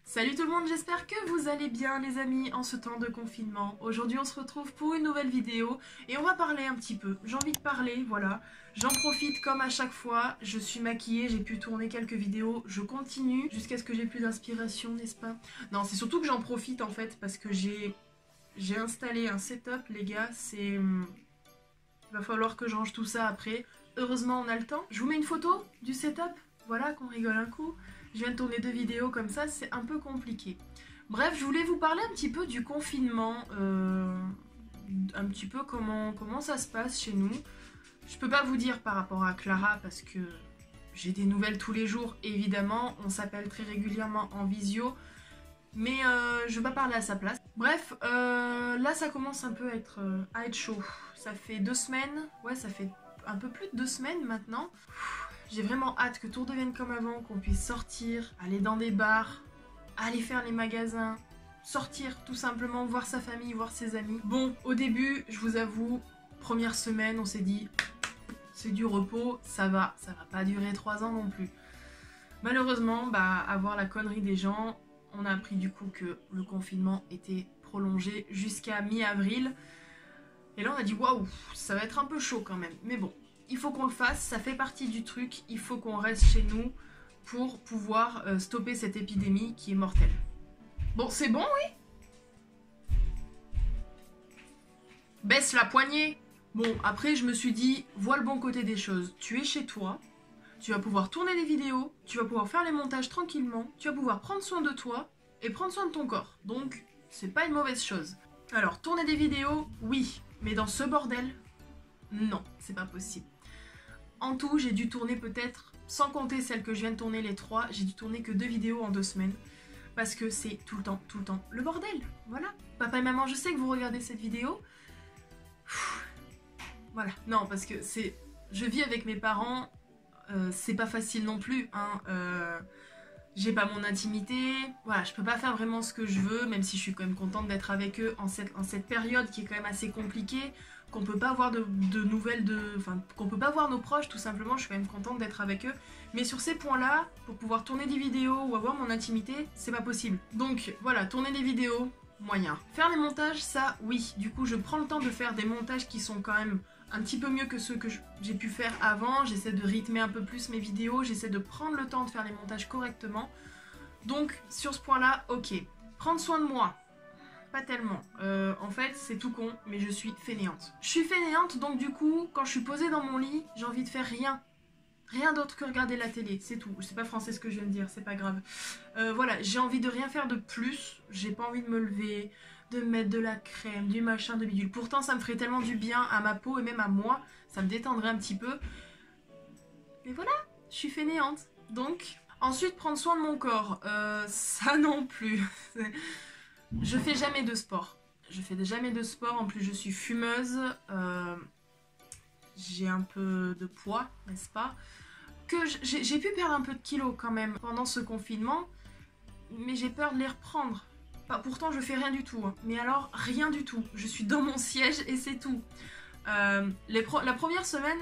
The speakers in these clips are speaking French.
Salut tout le monde, j'espère que vous allez bien les amis en ce temps de confinement. Aujourd'hui on se retrouve pour une nouvelle vidéo et on va parler un petit peu. J'ai envie de parler, voilà. J'en profite comme à chaque fois, je suis maquillée, j'ai pu tourner quelques vidéos, je continue jusqu'à ce que j'ai plus d'inspiration, n'est-ce pas? Non, c'est surtout que j'en profite en fait parce que j'ai installé un setup les gars, c'est... Il va falloir que je range tout ça après. Heureusement on a le temps. Je vous mets une photo du setup, voilà qu'on rigole un coup. Je viens de tourner 2 vidéos comme ça, c'est un peu compliqué. Bref, je voulais vous parler un petit peu du confinement, un petit peu comment ça se passe chez nous. Je peux pas vous dire par rapport à Clara parce que j'ai des nouvelles tous les jours, évidemment. On s'appelle très régulièrement en visio, mais je vais pas parler à sa place. Bref, là ça commence un peu à être chaud. Ça fait 2 semaines, ouais ça fait un peu plus de 2 semaines maintenant. J'ai vraiment hâte que tout redevienne comme avant, qu'on puisse sortir, aller dans des bars, aller faire les magasins, sortir tout simplement, voir sa famille, voir ses amis. Bon, au début, je vous avoue, première semaine, on s'est dit, c'est du repos, ça va pas durer 3 ans non plus. Malheureusement, à voir la connerie des gens, on a appris du coup que le confinement était prolongé jusqu'à mi-avril. Et là on a dit, waouh, ça va être un peu chaud quand même, mais bon. Il faut qu'on le fasse, ça fait partie du truc, il faut qu'on reste chez nous pour pouvoir stopper cette épidémie qui est mortelle. Bon, c'est bon, oui? Baisse la poignée. Bon, après je me suis dit, vois le bon côté des choses. Tu es chez toi, tu vas pouvoir tourner des vidéos, tu vas pouvoir faire les montages tranquillement, tu vas pouvoir prendre soin de toi et prendre soin de ton corps. Donc, c'est pas une mauvaise chose. Alors, tourner des vidéos, oui, mais dans ce bordel, non, c'est pas possible. En tout, j'ai dû tourner peut-être, sans compter celles que je viens de tourner les 3, j'ai dû tourner que 2 vidéos en 2 semaines. Parce que c'est tout le temps, le bordel. Voilà. Papa et maman, je sais que vous regardez cette vidéo. Voilà. Non, parce que c'est... Je vis avec mes parents, c'est pas facile non plus, hein. J'ai pas mon intimité, voilà, je peux pas faire vraiment ce que je veux, même si je suis quand même contente d'être avec eux en cette période qui est quand même assez compliquée, qu'on peut pas avoir de nouvelles, enfin, qu'on peut pas voir nos proches tout simplement, je suis quand même contente d'être avec eux. Mais sur ces points-là, pour pouvoir tourner des vidéos ou avoir mon intimité, c'est pas possible. Donc voilà, tourner des vidéos, moyen. Faire les montages, ça, oui. Du coup, je prends le temps de faire des montages qui sont quand même un petit peu mieux que ceux que j'ai pu faire avant. J'essaie de rythmer un peu plus mes vidéos, j'essaie de prendre le temps de faire les montages correctement. Donc, sur ce point-là, ok. Prendre soin de moi, pas tellement. En fait, c'est tout con, mais je suis fainéante. Je suis fainéante, donc du coup, quand je suis posée dans mon lit, j'ai envie de faire rien. Rien d'autre que regarder la télé, c'est tout. C'est pas français ce que je viens de dire, c'est pas grave. Voilà, j'ai envie de rien faire de plus. J'ai pas envie de me lever, de mettre de la crème, du machin, de bidule. Pourtant, ça me ferait tellement du bien à ma peau et même à moi. Ça me détendrait un petit peu. Mais voilà, je suis fainéante. Donc, ensuite, prendre soin de mon corps. Ça non plus. Je fais jamais de sport. Je fais jamais de sport. En plus, je suis fumeuse. J'ai un peu de poids, n'est-ce pas? Que j'ai pu perdre un peu de kilos quand même pendant ce confinement, mais j'ai peur de les reprendre. Pourtant je fais rien du tout, hein. Mais alors rien du tout. Je suis dans mon siège et c'est tout. La première semaine,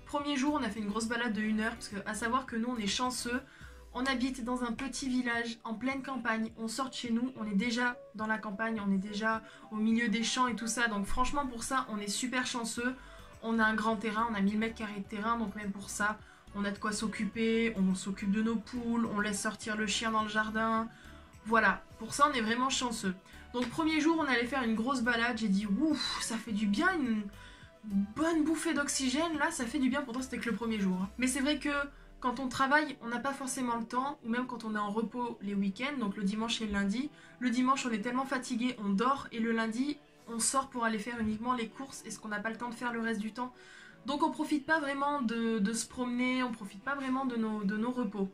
premier jour, on a fait une grosse balade de 1 heure, parce que à savoir que nous on est chanceux, on habite dans un petit village en pleine campagne, on sort de chez nous, on est déjà dans la campagne, on est déjà au milieu des champs et tout ça, donc franchement pour ça on est super chanceux. On a un grand terrain, on a 1000 mètres carrés de terrain, donc même pour ça, on a de quoi s'occuper, on s'occupe de nos poules, on laisse sortir le chien dans le jardin. Voilà, pour ça on est vraiment chanceux. Donc premier jour, on allait faire une grosse balade, j'ai dit ouf, ça fait du bien, une bonne bouffée d'oxygène, là ça fait du bien, pourtant c'était que le premier jour. Hein. Mais c'est vrai que quand on travaille, on n'a pas forcément le temps, ou même quand on est en repos les week-ends, donc le dimanche et le lundi. Le dimanche on est tellement fatigué, on dort, et le lundi, on sort pour aller faire uniquement les courses, est-ce qu'on n'a pas le temps de faire le reste du temps? Donc on profite pas vraiment de se promener, on profite pas vraiment de nos repos.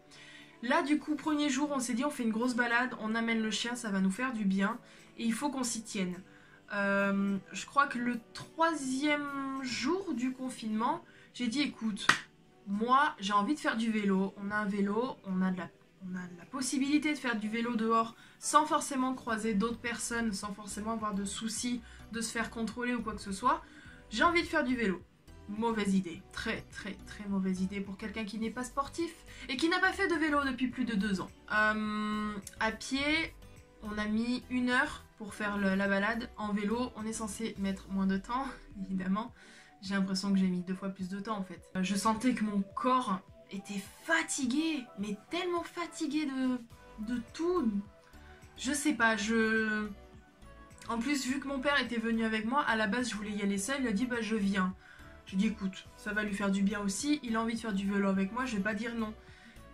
Là du coup, premier jour, on s'est dit on fait une grosse balade, on amène le chien, ça va nous faire du bien, et il faut qu'on s'y tienne. Je crois que le 3e jour du confinement, j'ai dit écoute, moi j'ai envie de faire du vélo, on a un vélo, on a la possibilité de faire du vélo dehors sans forcément croiser d'autres personnes, sans forcément avoir de soucis de se faire contrôler ou quoi que ce soit. J'ai envie de faire du vélo. mauvaise idée. Très très très mauvaise idée pour quelqu'un qui n'est pas sportif et qui n'a pas fait de vélo depuis plus de 2 ans. À pied, on a mis 1 heure pour faire la balade. En vélo, on est censé mettre moins de temps, évidemment. J'ai l'impression que j'ai mis 2 fois plus de temps en fait. Je sentais que mon corps était fatigué, mais tellement fatigué de tout. Je sais pas, En plus, vu que mon père était venu avec moi, à la base je voulais y aller seule, il a dit bah je viens. J'ai dit écoute, ça va lui faire du bien aussi, il a envie de faire du vélo avec moi, je vais pas dire non.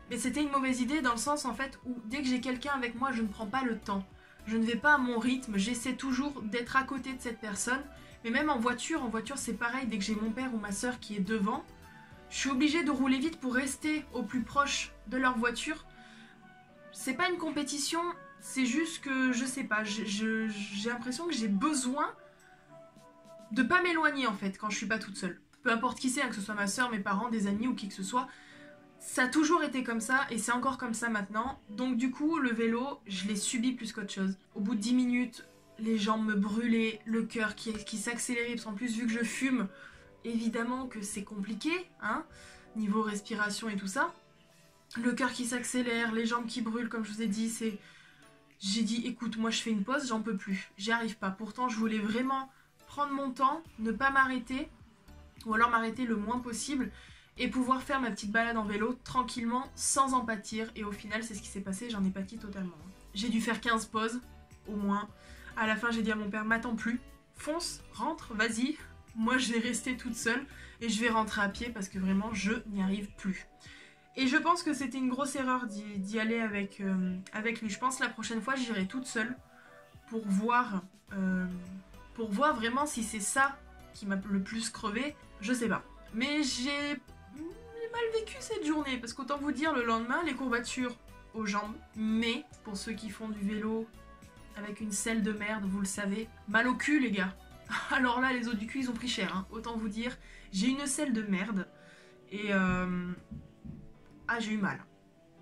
Mais c'était une mauvaise idée dans le sens en fait où dès que j'ai quelqu'un avec moi, je ne prends pas le temps. Je ne vais pas à mon rythme, j'essaie toujours d'être à côté de cette personne. Mais même en voiture c'est pareil, dès que j'ai mon père ou ma soeur qui est devant, je suis obligée de rouler vite pour rester au plus proche de leur voiture. C'est pas une compétition, c'est juste que je sais pas, j'ai l'impression que j'ai besoin de pas m'éloigner en fait quand je suis pas toute seule. Peu importe qui c'est, hein, que ce soit ma soeur, mes parents, des amis ou qui que ce soit, ça a toujours été comme ça et c'est encore comme ça maintenant. Donc du coup, le vélo, je l'ai subi plus qu'autre chose. Au bout de 10 minutes, les jambes me brûlaient, le cœur qui s'accélérait, parce qu'en plus vu que je fume, évidemment que c'est compliqué, hein, niveau respiration et tout ça. Le cœur qui s'accélère, les jambes qui brûlent, comme je vous ai dit, c'est... J'ai dit, écoute, moi je fais une pause, j'en peux plus, j'y arrive pas. Pourtant, je voulais vraiment prendre mon temps, ne pas m'arrêter, ou alors m'arrêter le moins possible, et pouvoir faire ma petite balade en vélo tranquillement, sans en pâtir. Et au final, c'est ce qui s'est passé, j'en ai pâti totalement. J'ai dû faire 15 pauses, au moins. À la fin, j'ai dit à mon père, m'attends plus, fonce, rentre, vas-y. Moi, je vais rester toute seule, et je vais rentrer à pied, parce que vraiment, je n'y arrive plus. Et je pense que c'était une grosse erreur d'y aller avec lui. Je pense que la prochaine fois, j'irai toute seule pour voir vraiment si c'est ça qui m'a le plus crevé. Je sais pas. Mais j'ai mal vécu cette journée parce qu'autant vous dire, le lendemain, les courbatures aux jambes. Mais pour ceux qui font du vélo avec une selle de merde, vous le savez, mal au cul les gars. Alors là, les os du cul, ils ont pris cher. Hein. Autant vous dire, j'ai une selle de merde et... Ah, j'ai eu mal.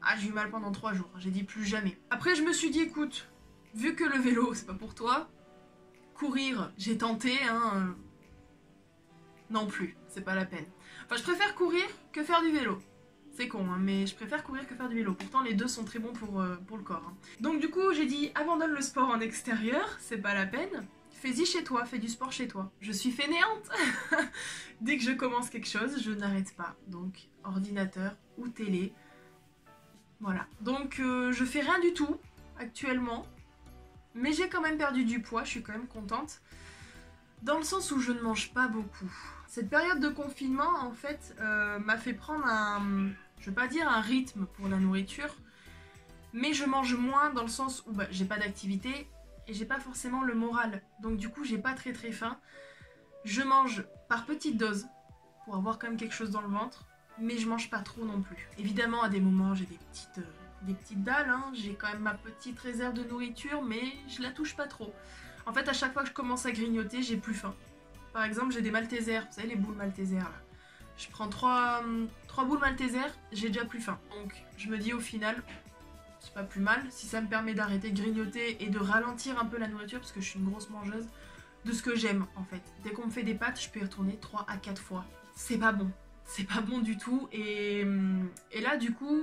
Ah, j'ai eu mal pendant 3 jours. J'ai dit plus jamais. Après, je me suis dit, écoute, vu que le vélo, c'est pas pour toi, courir, j'ai tenté, hein. Non plus, c'est pas la peine. Enfin, je préfère courir que faire du vélo. C'est con, hein, mais je préfère courir que faire du vélo. Pourtant, les deux sont très bons pour le corps. Hein. Donc, du coup, j'ai dit, abandonne le sport en extérieur, c'est pas la peine. Fais-y chez toi, fais du sport chez toi. Je suis fainéante. Dès que je commence quelque chose, je n'arrête pas. Donc, ordinateur ou télé. Voilà. Donc, je fais rien du tout, actuellement. Mais j'ai quand même perdu du poids, je suis quand même contente. Dans le sens où je ne mange pas beaucoup. Cette période de confinement, en fait, m'a fait prendre je vais pas dire un rythme pour la nourriture, mais je mange moins dans le sens où j'ai pas d'activité et j'ai pas forcément le moral. Donc du coup, j'ai pas très faim. Je mange par petites doses pour avoir quand même quelque chose dans le ventre, mais je mange pas trop non plus. Évidemment, à des moments, j'ai des petites dalles, hein. J'ai quand même ma petite réserve de nourriture, mais je la touche pas trop. En fait, à chaque fois que je commence à grignoter, j'ai plus faim. Par exemple, j'ai des Maltesers, vous savez les boules Maltesers là. Je prends 3 boules Maltesers, j'ai déjà plus faim. Donc je me dis au final, c'est pas plus mal si ça me permet d'arrêter de grignoter et de ralentir un peu la nourriture, parce que je suis une grosse mangeuse de ce que j'aime en fait. Dès qu'on me fait des pâtes, je peux y retourner 3 à 4 fois. C'est pas bon. C'est pas bon du tout. Et là du coup,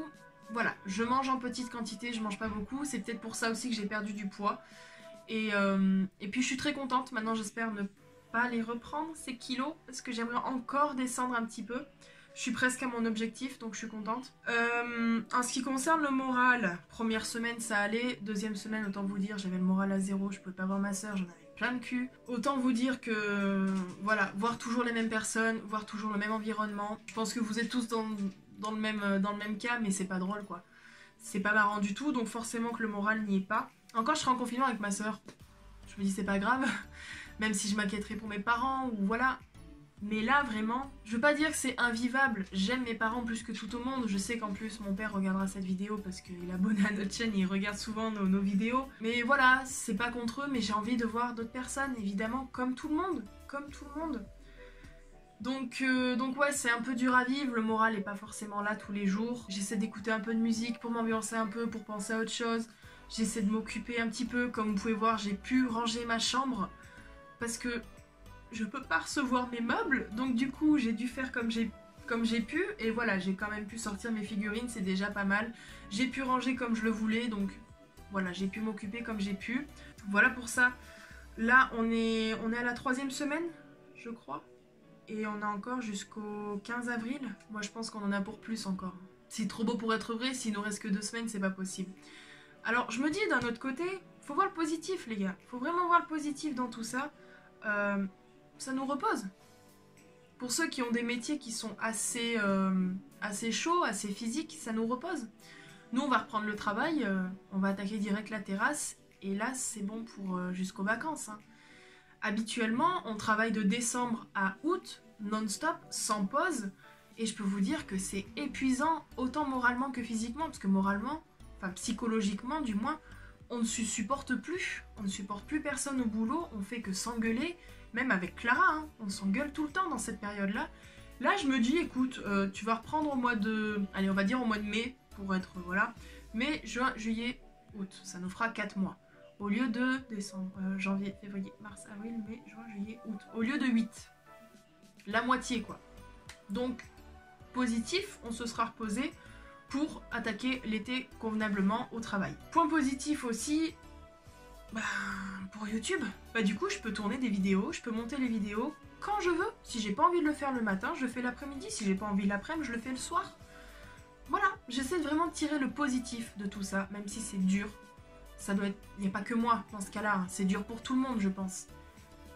voilà, je mange en petite quantité, je mange pas beaucoup. C'est peut-être pour ça aussi que j'ai perdu du poids. Et puis je suis très contente. Maintenant j'espère ne pas les reprendre ces kilos, parce que j'aimerais encore descendre un petit peu. Je suis presque à mon objectif, donc je suis contente. En ce qui concerne le moral, première semaine ça allait, deuxième semaine autant vous dire j'avais le moral à 0, je pouvais pas voir ma soeur, j'en avais plein de cul. Autant vous dire que voilà, voir toujours les mêmes personnes, voir toujours le même environnement. Je pense que vous êtes tous dans le même cas, mais c'est pas drôle quoi. C'est pas marrant du tout, donc forcément que le moral n'y est pas. Encore je serai en confinement avec ma soeur, je me dis c'est pas grave, même si je m'inquiéterais pour mes parents ou voilà. Mais là vraiment, je veux pas dire que c'est invivable, j'aime mes parents plus que tout au monde, je sais qu'en plus mon père regardera cette vidéo parce qu'il est abonné à notre chaîne et il regarde souvent nos vidéos. Mais voilà, c'est pas contre eux, mais j'ai envie de voir d'autres personnes, évidemment, comme tout le monde, comme tout le monde. Donc ouais, c'est un peu dur à vivre, le moral est pas forcément là tous les jours. J'essaie d'écouter un peu de musique pour m'ambiancer un peu, pour penser à autre chose. J'essaie de m'occuper un petit peu, comme vous pouvez voir, j'ai pu ranger ma chambre parce que je peux pas recevoir mes meubles, donc du coup j'ai dû faire comme j'ai pu, et voilà, j'ai quand même pu sortir mes figurines, c'est déjà pas mal. J'ai pu ranger comme je le voulais, donc voilà, j'ai pu m'occuper comme j'ai pu. Voilà pour ça. Là, on est à la 3e semaine, je crois. Et on a encore jusqu'au 15 avril. Moi, je pense qu'on en a pour plus encore. C'est trop beau pour être vrai, s'il nous reste que 2 semaines, c'est pas possible. Alors, je me dis d'un autre côté, faut voir le positif, les gars. Faut vraiment voir le positif dans tout ça. Ça nous repose. Pour ceux qui ont des métiers qui sont assez chauds, assez physiques, ça nous repose. Nous, on va reprendre le travail, on va attaquer direct la terrasse, et là, c'est bon pour jusqu'aux vacances. Hein. Habituellement, on travaille de décembre à août, non-stop, sans pause, et je peux vous dire que c'est épuisant, autant moralement que physiquement, parce que moralement, enfin psychologiquement du moins, on ne se supporte plus. On ne supporte plus personne au boulot, on fait que s'engueuler, même avec Clara, hein, on s'engueule tout le temps dans cette période-là. Là, je me dis, écoute, tu vas reprendre au mois de... Allez, on va dire au mois de mai, pour être... Voilà. Mai, juin, juillet, août. Ça nous fera 4 mois. Au lieu de décembre, janvier, février, mars, avril, mai, juin, juillet, août. Au lieu de 8. La moitié, quoi. Donc, positif, on se sera reposé pour attaquer l'été convenablement au travail. Point positif aussi, pour YouTube, du coup je peux tourner des vidéos, je peux monter les vidéos quand je veux. Si j'ai pas envie de le faire le matin, je le fais l'après-midi. Si j'ai pas envie l'après-midi, je le fais le soir. Voilà, j'essaie vraiment de tirer le positif de tout ça, même si c'est dur. Ça doit être... Il n'y a pas que moi dans ce cas-là, hein. C'est dur pour tout le monde, je pense.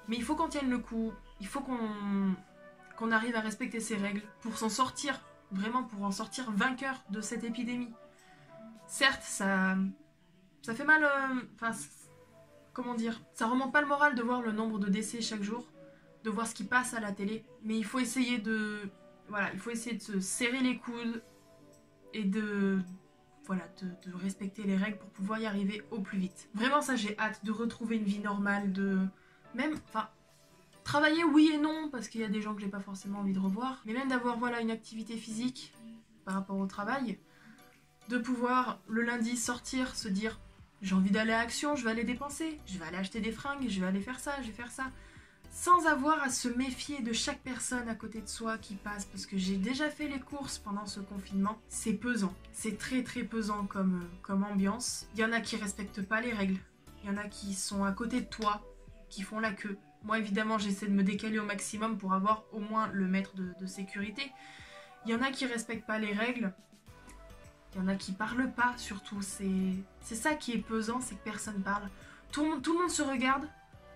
Mais il faut qu'on tienne le coup, il faut qu'on arrive à respecter ces règles pour s'en sortir, vraiment pour en sortir vainqueur de cette épidémie. Certes, ça fait mal, comment dire, ça remonte pas le moral de voir le nombre de décès chaque jour, de voir ce qui passe à la télé, mais il faut essayer de, voilà, il faut essayer de se serrer les coudes et de respecter les règles pour pouvoir y arriver au plus vite. Vraiment ça, j'ai hâte de retrouver une vie normale, travailler oui et non, parce qu'il y a des gens que j'ai pas forcément envie de revoir, mais même d'avoir une activité physique par rapport au travail, de pouvoir le lundi sortir, se dire j'ai envie d'aller à Action, je vais aller dépenser, je vais aller acheter des fringues, je vais aller faire ça, je vais faire ça, sans avoir à se méfier de chaque personne à côté de soi qui passe, parce que j'ai déjà fait les courses pendant ce confinement, c'est pesant, c'est très très pesant comme ambiance. Il y en a qui respectent pas les règles, il y en a qui sont à côté de toi, qui font la queue. Moi évidemment j'essaie de me décaler au maximum pour avoir au moins le mètre de sécurité. Il y en a qui respectent pas les règles, il y en a qui parlent pas surtout, c'est ça qui est pesant, c'est que personne parle. Tout le monde se regarde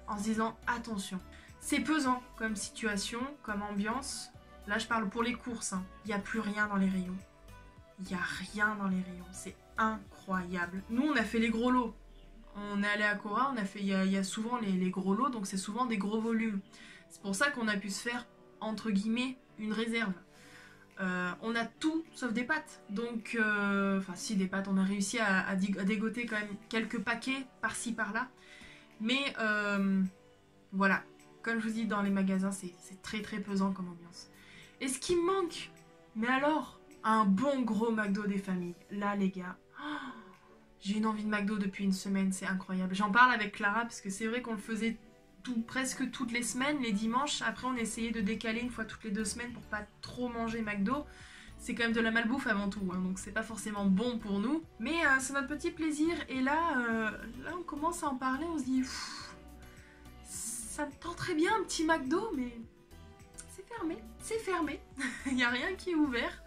en se disant attention. C'est pesant comme situation, comme ambiance. Là je parle pour les courses, hein. Il n'y a plus rien dans les rayons. Il n'y a rien dans les rayons, c'est incroyable. Nous on a fait les gros lots. On est allé à Cora, on a fait, il y a souvent les gros lots, donc c'est souvent des gros volumes. C'est pour ça qu'on a pu se faire, entre guillemets, une réserve. On a tout sauf des pâtes, donc si des pâtes, on a réussi à dégoter quand même quelques paquets par-ci par-là, mais voilà, comme je vous dis, dans les magasins c'est très très pesant comme ambiance. Et ce qui me manque, mais alors, un bon gros McDo des familles, là les gars, j'ai une envie de McDo depuis une semaine, c'est incroyable. J'en parle avec Clara parce que c'est vrai qu'on le faisait presque toutes les semaines, les dimanches. Après on essayait de décaler une fois toutes les 2 semaines pour pas trop manger McDo. C'est quand même de la malbouffe avant tout, hein, donc c'est pas forcément bon pour nous. Mais c'est notre petit plaisir, et là on commence à en parler, on se dit ça me tenterait bien un petit McDo, mais c'est fermé, il n'y a rien qui est ouvert,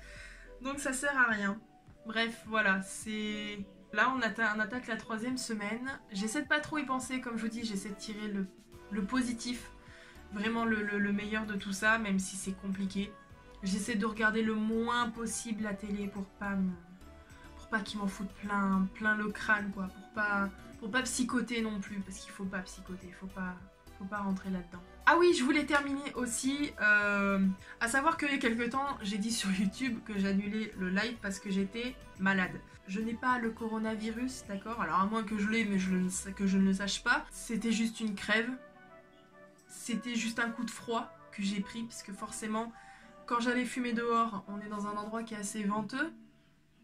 donc ça sert à rien. Bref, voilà, c'est... Là on attaque la 3e semaine, j'essaie de pas trop y penser, comme je vous dis, j'essaie de tirer le positif, vraiment le meilleur de tout ça, même si c'est compliqué. J'essaie de regarder le moins possible la télé pour pas qu'ils m'en foutent plein le crâne, quoi, pour pas psychoter non plus, parce qu'il faut pas psychoter, faut pas rentrer là-dedans. Ah oui, je voulais terminer aussi, à savoir qu'il y a quelques temps, j'ai dit sur YouTube que j'annulais le live parce que j'étais malade. Je n'ai pas le coronavirus, d'accord? Alors à moins que je l'ai, mais que je ne le sache pas. C'était juste une crève. C'était juste un coup de froid que j'ai pris, parce que forcément, quand j'allais fumer dehors, on est dans un endroit qui est assez venteux.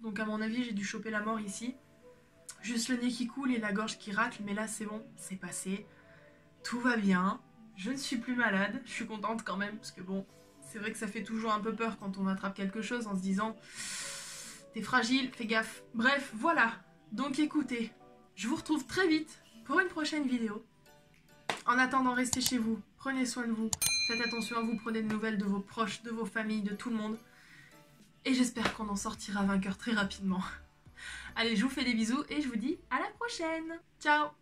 Donc à mon avis, j'ai dû choper la mort ici. Juste le nez qui coule et la gorge qui racle, mais là c'est bon, c'est passé. Tout va bien. je ne suis plus malade, je suis contente quand même, parce que bon, c'est vrai que ça fait toujours un peu peur quand on attrape quelque chose en se disant t'es fragile, fais gaffe. Bref, voilà. Donc écoutez, je vous retrouve très vite pour une prochaine vidéo. En attendant, restez chez vous, prenez soin de vous, faites attention à vous, prenez de nouvelles de vos proches, de vos familles, de tout le monde. Et j'espère qu'on en sortira vainqueur très rapidement. Allez, je vous fais des bisous et je vous dis à la prochaine. Ciao!